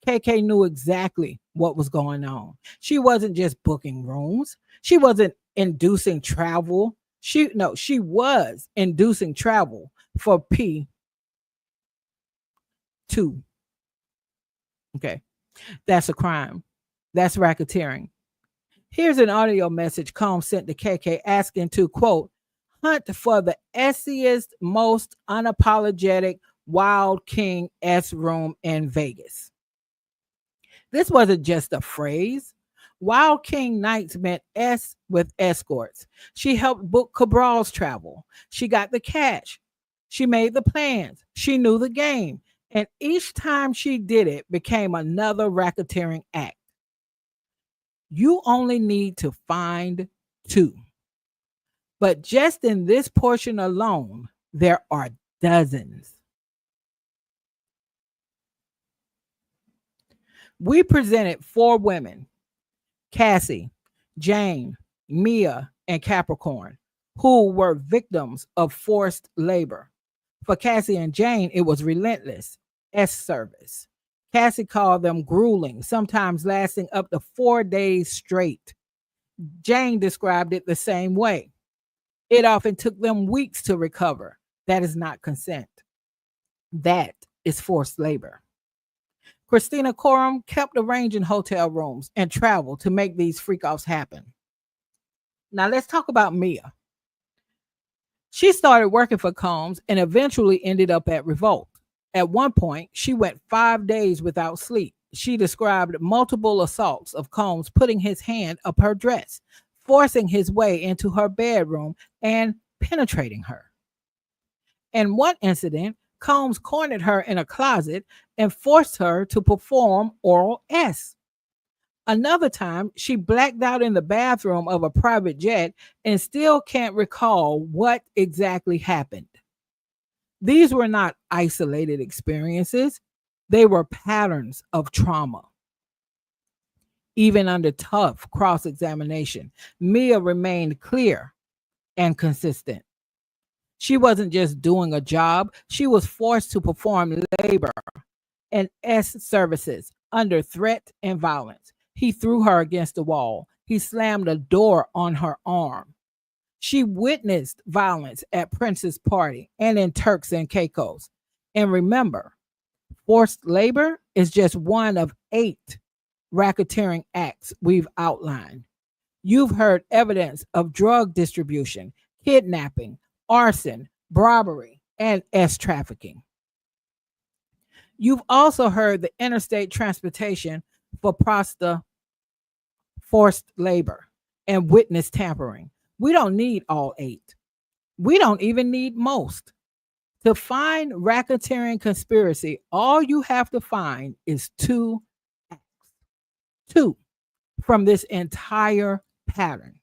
S1: KK knew exactly what was going on. She wasn't just booking rooms. She wasn't inducing travel. She was inducing travel for P2. Okay. That's a crime. That's racketeering. Here's an audio message Combs sent to KK asking to, quote, Hunt for the essiest, most unapologetic Wild King S room in Vegas. This wasn't just a phrase. Wild King Nights meant S with escorts. She helped book Cabral's travel. She got the cash. She made the plans. She knew the game. And each time she did it became another racketeering act. You only need to find two. But just in this portion alone, there are dozens. We presented 4 women: Cassie, Jane, Mia, and Capricorn, who were victims of forced labor. For Cassie and Jane, it was relentless S service. Cassie called them grueling, sometimes lasting up to 4 days straight. Jane described it the same way. It often took them weeks to recover. That is not consent. That is forced labor. Christina Coram kept arranging hotel rooms and traveled to make these freak-offs happen. Now let's talk about Mia. She started working for Combs and eventually ended up at Revolt. At one point, she went 5 days without sleep. She described multiple assaults of Combs putting his hand up her dress, forcing his way into her bedroom, and penetrating her. In one incident, Combs cornered her in a closet and forced her to perform oral S. Another time, she blacked out in the bathroom of a private jet and still can't recall what exactly happened. These were not isolated experiences, they were patterns of trauma. Even under tough cross examination, Mia remained clear and consistent. She wasn't just doing a job, she was forced to perform labor and S services under threat and violence. He threw her against the wall. He slammed a door on her arm. She witnessed violence at Prince's party and in Turks and Caicos. And remember, forced labor is just one of 8 racketeering acts we've outlined. You've heard evidence of drug distribution, kidnapping, arson, robbery, and S-trafficking. You've also heard the interstate transportation for forced labor and witness tampering. We don't need all 8. We don't even need most. To find racketeering conspiracy, all you have to find is 2 acts. 2 from this entire pattern.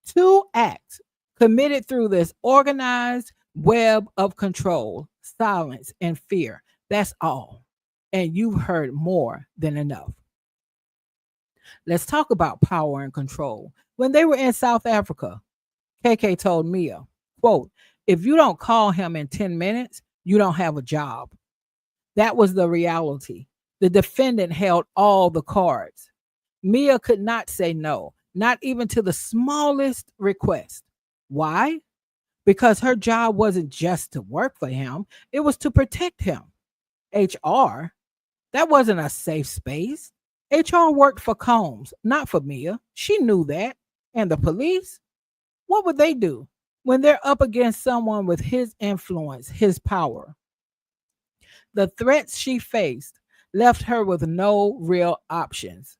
S1: 2 acts committed through this organized web of control, silence, and fear. That's all. And you've heard more than enough. Let's talk about power and control. When they were in South Africa, KK told Mia, quote, "If you don't call him in 10 minutes, you don't have a job." That was the reality. The defendant held all the cards. Mia could not say no, not even to the smallest request. Why? Because her job wasn't just to work for him, it was to protect him. HR, that wasn't a safe space. HR worked for Combs, not for Mia. She knew that. And the police, what would they do when they're up against someone with his influence, his power? The threats she faced left her with no real options.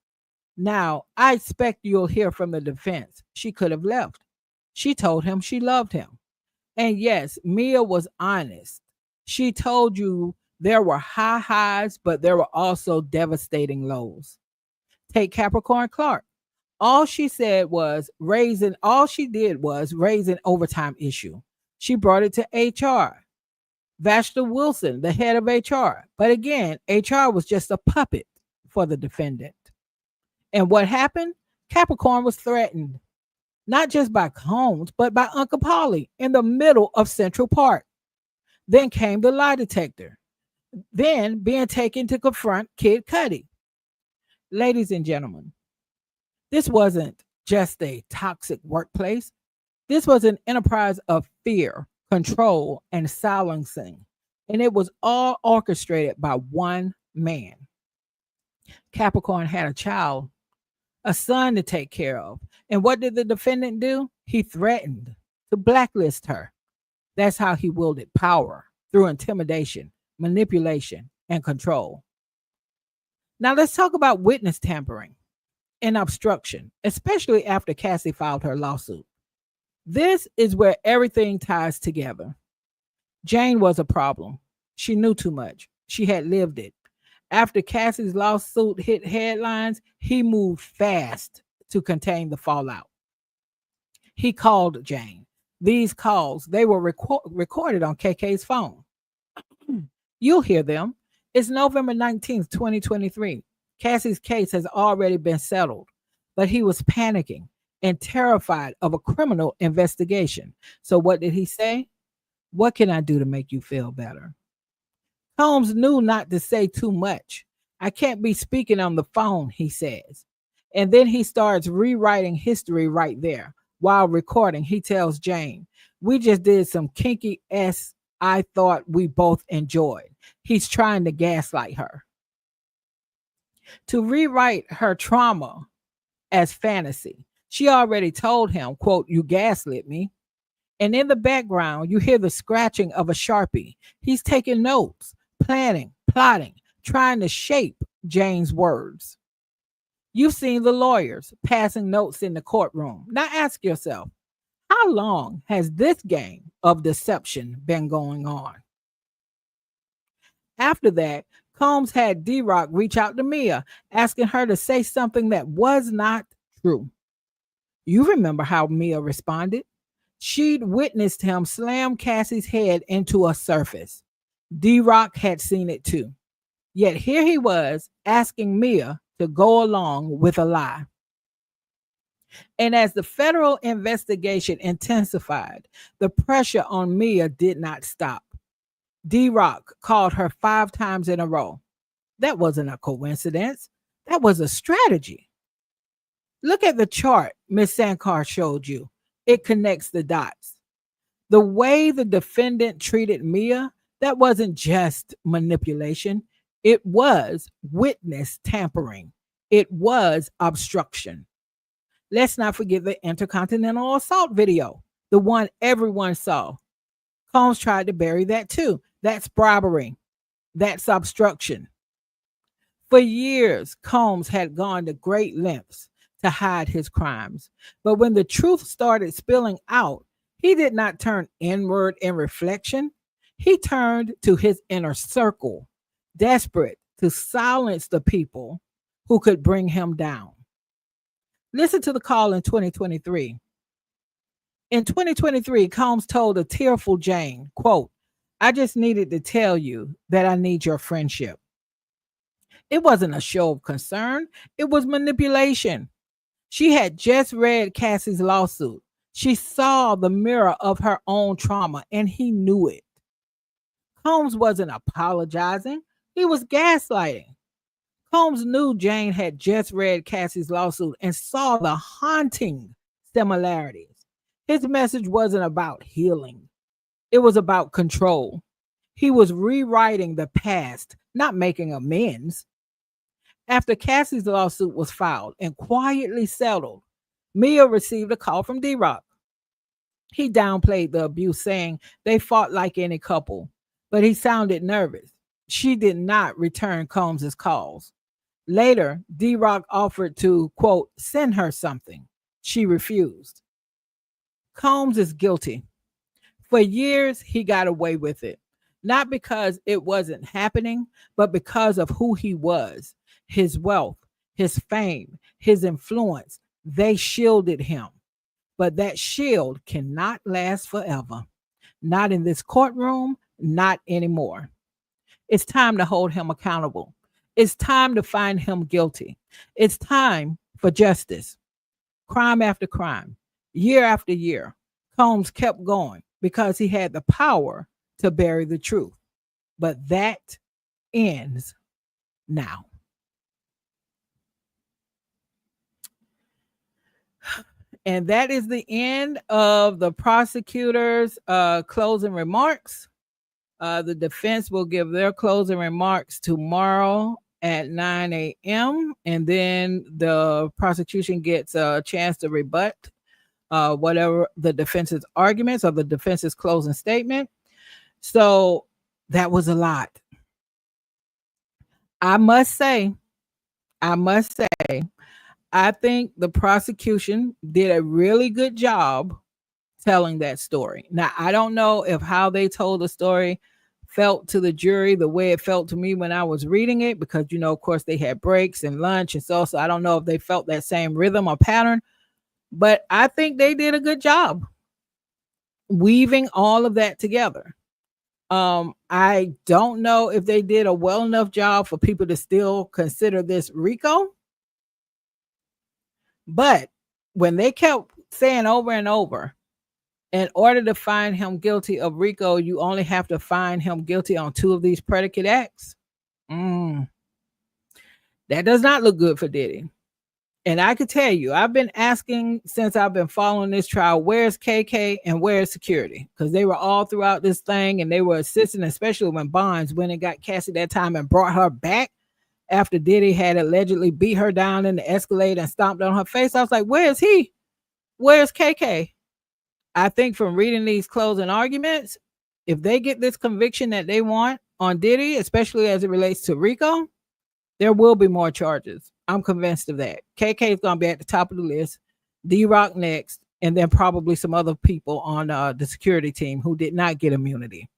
S1: Now, I expect you'll hear from the defense. She could have left. She told him she loved him. And yes, Mia was honest. She told you there were high highs, but there were also devastating lows. Take Capricorn Clark. All she did was raise an overtime issue. She brought it to HR. Vashta Wilson, the head of HR. But again, HR was just a puppet for the defendant. And what happened? Capricorn was threatened, not just by Combs, but by Uncle Polly in the middle of Central Park. Then came the lie detector. Then being taken to confront Kid Cudi. Ladies and gentlemen, this wasn't just a toxic workplace. This was an enterprise of fear, control, and silencing. And it was all orchestrated by one man. Capricorn had a child, a son to take care of. And what did the defendant do? He threatened. to blacklist her. That's how he wielded power, through intimidation, manipulation, and control. Now let's talk about witness tampering and obstruction, especially after Cassie filed her lawsuit. This is where everything ties together. Jane was a problem. She knew too much. She had lived it. After Cassie's lawsuit hit headlines, he moved fast to contain the fallout. He called Jane. These calls, they were recorded on KK's phone. You'll hear them. It's November 19th, 2023. Cassie's case has already been settled, but he was panicking and terrified of a criminal investigation. So what did he say? What can I do to make you feel better? Combs knew not to say too much. I can't be speaking on the phone, he says. And then he starts rewriting history right there. While recording, he tells Jane, we just did some kinky S I thought we both enjoyed. He's trying to gaslight her. To rewrite her trauma as fantasy. She already told him, quote, you gaslit me. And in the background, you hear the scratching of a Sharpie. He's taking notes, planning, plotting, trying to shape Jane's words. You've seen the lawyers passing notes in the courtroom. Now ask yourself, how long has this game of deception been going on? After that, Combs had D-Rock reach out to Mia, asking her to say something that was not true. You remember how Mia responded? She'd witnessed him slam Cassie's head into a surface. D-Rock had seen it too. Yet here he was asking Mia to go along with a lie. And as the federal investigation intensified, the pressure on Mia did not stop. D-Rock called her 5 times in a row. That wasn't a coincidence. That was a strategy. Look at the chart Ms. Sankar showed you. It connects the dots. The way the defendant treated Mia, that wasn't just manipulation. It was witness tampering. It was obstruction. Let's not forget the intercontinental assault video, the one everyone saw. Combs tried to bury that too. That's bribery. That's obstruction. For years, Combs had gone to great lengths to hide his crimes. But when the truth started spilling out, he did not turn inward in reflection. He turned to his inner circle, desperate to silence the people who could bring him down. Listen to the call in 2023. In 2023, Combs told a tearful Jane, quote, I just needed to tell you that I need your friendship. It wasn't a show of concern. It was manipulation. She had just read Cassie's lawsuit. She saw the mirror of her own trauma, and he knew it. Combs wasn't apologizing. He was gaslighting. Combs knew Jane had just read Cassie's lawsuit and saw the haunting similarities. His message wasn't about healing. It was about control. He was rewriting the past, not making amends. After Cassie's lawsuit was filed and quietly settled, Mia received a call from D-Rock. He downplayed the abuse, saying they fought like any couple, but he sounded nervous. She did not return Combs' calls. Later, D-Rock offered to, quote, send her something. She refused. Combs is guilty. For years, he got away with it, not because it wasn't happening, but because of who he was. His wealth, his fame, his influence, they shielded him. But that shield cannot last forever. Not in this courtroom, not anymore. It's time to hold him accountable. It's time to find him guilty. It's time for justice. Crime after crime, year after year, Combs kept going because he had the power to bury the truth. But that ends now. And that is the end of the prosecutor's closing remarks. The defense will give their closing remarks tomorrow at 9 a.m. And then the prosecution gets a chance to rebut whatever the defense's arguments or the defense's closing statement. So that was a lot. I must say, I think the prosecution did a really good job telling that story. Now, I don't know if how they told the story felt to the jury the way it felt to me when I was reading it, because, of course, they had breaks and lunch. And so I don't know if they felt that same rhythm or pattern, but I think they did a good job weaving all of that together. I don't know if they did a well enough job for people to still consider this RICO. But when they kept saying over and over, in order to find him guilty of RICO, you only have to find him guilty on 2 of these predicate acts. That does not look good for Diddy. And I could tell you, I've been asking since I've been following this trial, where's KK and where's security? Because they were all throughout this thing and they were assisting, especially when Bonds went and got Cassie that time and brought her back after Diddy had allegedly beat her down in the Escalade and stomped on her face. I was like, where's he? Where's KK? I think from reading these closing arguments, if they get this conviction that they want on Diddy, especially as it relates to RICO, there will be more charges. I'm convinced of that. KK is going to be at the top of the list, D-Rock next, and then probably some other people on the security team who did not get immunity.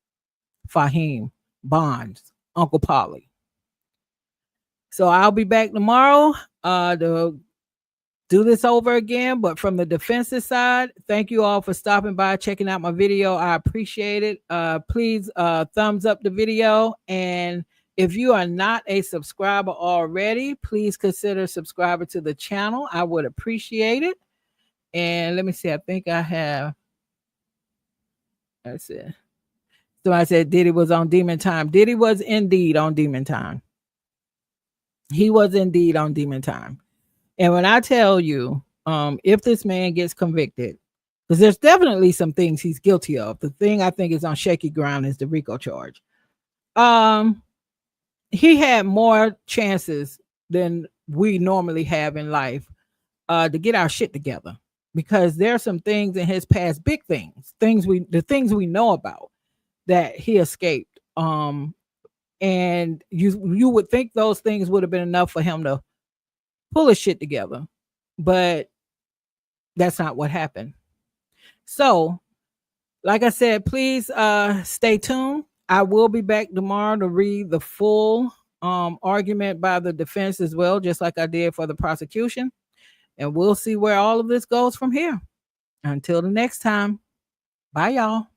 S1: Fahim, Bonds, Uncle Polly. So I'll be back tomorrow to do this over again. But from the defense's side, thank you all for stopping by, checking out my video. I appreciate it. Please thumbs up the video. And if you are not a subscriber already, please consider subscribing to the channel. I would appreciate it. And let me see. I think I have. That's it. So I said Diddy was on Demon Time. Diddy was indeed on Demon Time. He was indeed on Demon Time. And when I tell you, if this man gets convicted, because there's definitely some things he's guilty of. The thing I think is on shaky ground is the RICO charge. He had more chances than we normally have in life to get our shit together, because there are some things in his past, big things, the things we know about that he escaped. And you would think those things would have been enough for him to pull his shit together, but that's not what happened. So, like I said, please stay tuned. I will be back tomorrow to read the full argument by the defense as well, just like I did for the prosecution. And we'll see where all of this goes from here. Until the next time, bye, y'all.